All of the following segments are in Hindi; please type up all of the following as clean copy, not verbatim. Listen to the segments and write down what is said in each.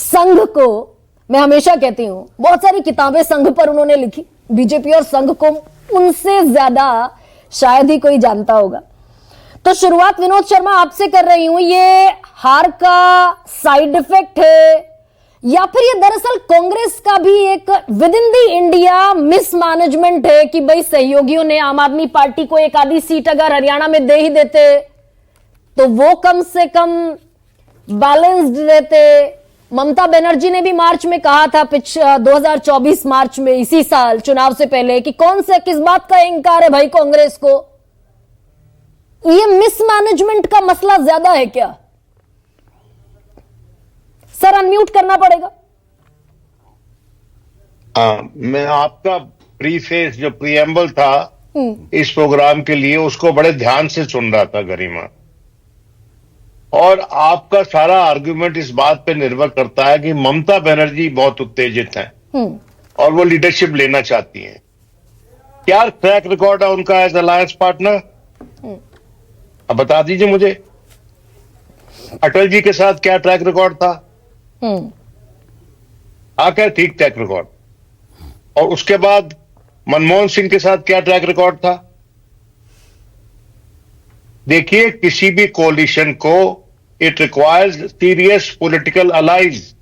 संघ को मैं हमेशा कहती हूं, बहुत सारी किताबें संघ पर उन्होंने लिखी, बीजेपी और संघ को उनसे ज्यादा शायद ही कोई जानता होगा। तो शुरुआत विनोद शर्मा आपसे कर रही हूं, ये हार का साइड इफेक्ट है या फिर ये दरअसल कांग्रेस का भी एक with in the India mismanagement है कि भाई सहयोगियों ने आम आदमी पार्टी को एक आधी सीट अगर हरियाणा में दे ही देते तो वो कम से कम बैलेंस्ड रहते। ममता बनर्जी ने भी मार्च में कहा था 2024 मार्च में, इसी साल चुनाव से पहले, कि कौन से किस बात का इंकार है भाई कांग्रेस को। ये मिसमैनेजमेंट का मसला ज्यादा है क्या? सर अनम्यूट करना पड़ेगा। मैं आपका प्रीफेस जो प्रीएम्बल था इस प्रोग्राम के लिए उसको बड़े ध्यान से सुन रहा था गरिमा, और आपका सारा आर्गुमेंट इस बात पे निर्भर करता है कि ममता बनर्जी बहुत उत्तेजित हैं और वो लीडरशिप लेना चाहती हैं। क्या ट्रैक रिकॉर्ड है उनका एज अलायंस पार्टनर? अब बता दीजिए मुझे। अटल जी के साथ क्या ट्रैक रिकॉर्ड था? क्या ठीक ट्रैक रिकॉर्ड। और उसके बाद मनमोहन सिंह के साथ क्या ट्रैक रिकॉर्ड था? देखिए, किसी भी कोalition को it requires serious political allies,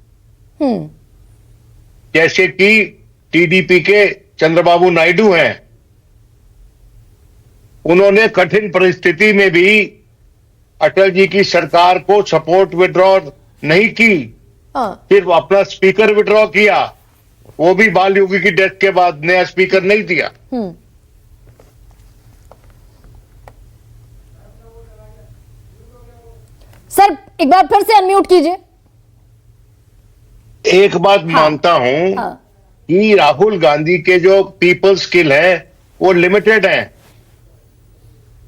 जैसे कि टीडीपी के चंद्रबाबू नायडू हैं। उन्होंने कठिन परिस्थिति में भी अटल जी की सरकार को सपोर्ट विड्रॉ नहीं की, सिर्फ अपना स्पीकर विड्रॉ किया, वो भी बाल योगी की डेथ के बाद नया स्पीकर नहीं दिया। सर एक बार फिर से अनम्यूट कीजिए। एक बात मानता हूं कि राहुल गांधी के जो पीपल स्किल है वो लिमिटेड है,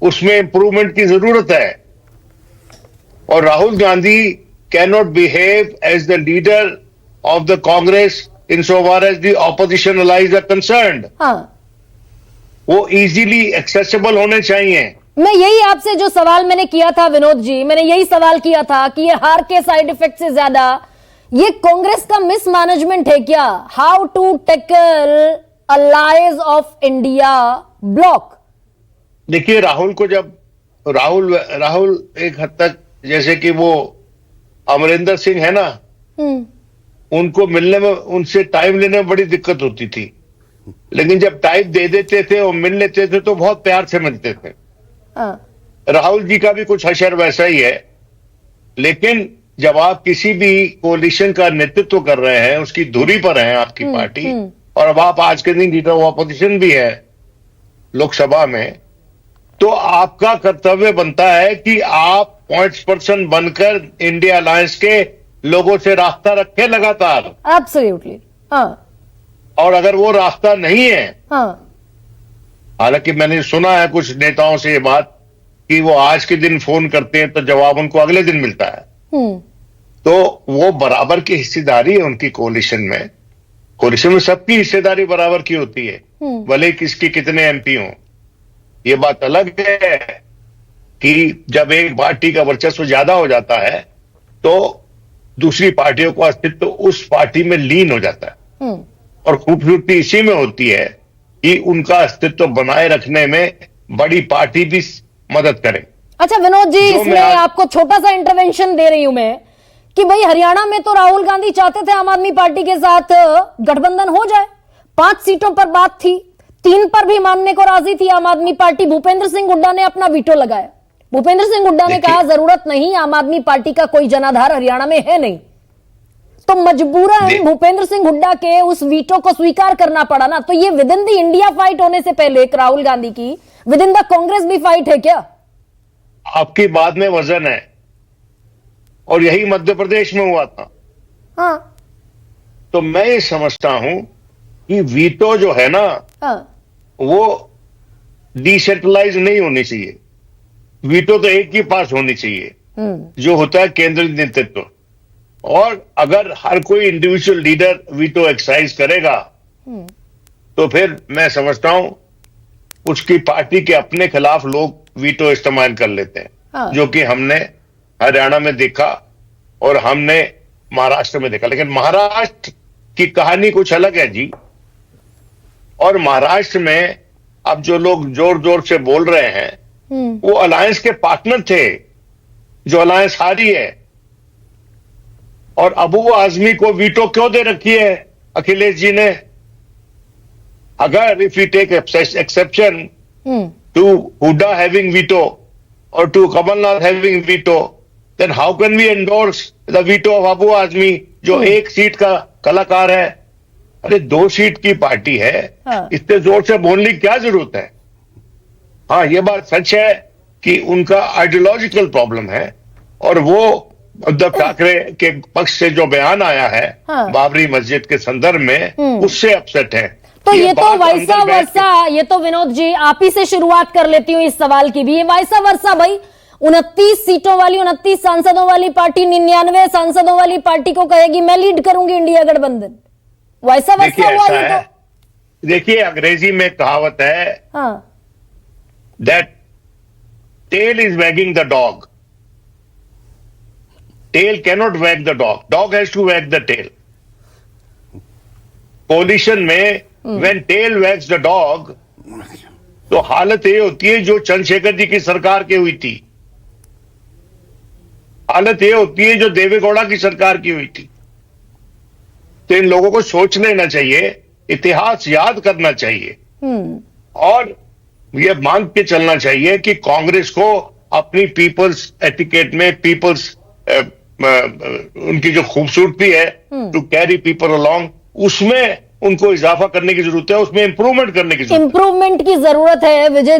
उसमें इंप्रूवमेंट की जरूरत है, और Rahul Gandhi cannot behave as the leader of the Congress insofar as the opposition allies are concerned. वो easily accessible होने चाहिए। मैं यही आपसे जो सवाल मैंने किया था विनोद जी, मैंने यही सवाल किया था कि ये हार के साइड इफेक्ट से ज्यादा ये कांग्रेस का मिसमैनेजमेंट है क्या? How to tackle alliance of India bloc. देखिए, राहुल को जब राहुल एक हद तक, जैसे कि वो अमरिंदर सिंह है ना, उनको मिलने में, उनसे टाइम लेने में बड़ी दिक्कत होती थी, लेकिन जब टाइम दे देते थे और मिल लेते थे तो बहुत प्यार से मिलते थे। राहुल जी का भी कुछ हशर वैसा ही है, लेकिन जब आप किसी भी कोalition का नेतृत्व कर रहे हैं, उसकी धुरी पर है आपकी पार्टी, और अब आप आज के दिन लीडर ऑफ ऑपोजिशन भी है लोकसभा में, तो आपका कर्तव्य बनता है कि आप पॉइंट्स पर्सन बनकर इंडिया अलायंस के लोगों से रास्ता रखें लगातार। एब्सोल्युटली। और अगर वो रास्ता नहीं है, हालांकि मैंने सुना है कुछ नेताओं से ये बात कि वो आज के दिन फोन करते हैं तो जवाब उनको अगले दिन मिलता है, तो वो बराबर की हिस्सेदारी है उनकी कोalition में सबकी हिस्सेदारी बराबर की होती है, भले किसकी कितने एमपी हों। ये बात अलग है कि जब एक पार्टी का वर्चस्व ज्यादा हो जाता है तो दूसरी पार्टियों का अस्तित्व उस पार्टी में लीन हो जाता है, और खूबसूरती इसी में होती है कि उनका अस्तित्व बनाए रखने में बड़ी पार्टी भी मदद करे। अच्छा विनोद जी, इसमें आपको छोटा सा इंटरवेंशन दे रही हूं मैं कि भाई हरियाणा में तो राहुल गांधी चाहते थे आम आदमी पार्टी के साथ गठबंधन हो जाए, 5 सीटों पर बात थी, 3 पर भी मानने को राजी थी आम आदमी पार्टी। भूपेंद्र सिंह हुड्डा ने अपना वीटो लगाया। भूपेंद्र सिंह हुड्डा ने कहा जरूरत नहीं, आम आदमी पार्टी का कोई जनाधार हरियाणा में है नहीं, तो मजबूरन भूपेंद्र सिंह हुड्डा के उस वीटो को स्वीकार करना पड़ा ना। तो ये with in the India fight होने से पहले एक राहुल गांधी की विद इन द कांग्रेस भी फाइट है क्या? आपकी बात में वजन है, और यही मध्य प्रदेश में हुआ था। तो मैं ये समझता हूं कि वीटो जो है ना, वो डिसेंट्रलाइज नहीं होनी चाहिए। वीटो तो एक ही पास होनी चाहिए, जो होता है केंद्रीय नेतृत्व। और अगर हर कोई इंडिविजुअल लीडर वीटो एक्सरसाइज करेगा तो फिर मैं समझता हूं उसकी पार्टी के अपने खिलाफ लोग वीटो इस्तेमाल कर लेते हैं, जो कि हमने हरियाणा में देखा, और हमने महाराष्ट्र में देखा, लेकिन महाराष्ट्र की कहानी कुछ अलग है जी। और महाराष्ट्र में अब जो लोग जोर जोर से बोल रहे हैं वो अलायंस के पार्टनर थे, जो अलायंस हारी है। और अबू आजमी को वीटो क्यों दे रखी है अखिलेश जी ने? अगर if you take exception to Hooda having veto और to Kamal Nath having veto, then how can we endorse the veto of Abu Azmi जो एक सीट का कलाकार है? अरे 2 सीट की पार्टी है, हाँ। इतने जोर से बोलने की क्या जरूरत है? हाँ, ये बात सच है कि उनका आइडियोलॉजिकल प्रॉब्लम है, और वो उद्धव ठाकरे के पक्ष से जो बयान आया है हाँ। बाबरी मस्जिद के संदर्भ में, उससे अपसेट है। तो ये तो बात वैसा अंदर बैठ के- वर्षा, ये तो विनोद जी आप ही से शुरुआत कर लेती हूँ इस सवाल की भी। ये वैसा वर्षा भाई 29 सीटों वाली, 29 सांसदों वाली पार्टी 99 सांसदों वाली पार्टी को कहेगी मैं लीड करूंगी इंडिया गठबंधन, वैसा देखिए वर्षा हुआ ऐसा ये है, तो। देखिए अंग्रेजी में कहावत है हाँ that tail is wagging the dog. Tail cannot wag the dog. Dog has to wag the tail. Coalition में when tail wags the dog, तो हालत ये होती है जो चंद्रशेखर जी की सरकार की हुई थी, हालत ये होती है जो देवेगौड़ा की सरकार की हुई थी। तो इन लोगों को सोच लेना चाहिए, इतिहास याद करना चाहिए, और ये मांग के चलना चाहिए कि कांग्रेस को अपनी पीपल्स एटिकेट में, पीपल्स उनकी जो खूबसूरती है टू कैरी पीपल अलोंग, उसमें उनको इजाफा करने की जरूरत है, उसमें इंप्रूवमेंट करने की जरूरत है। इंप्रूवमेंट की जरूरत है विजय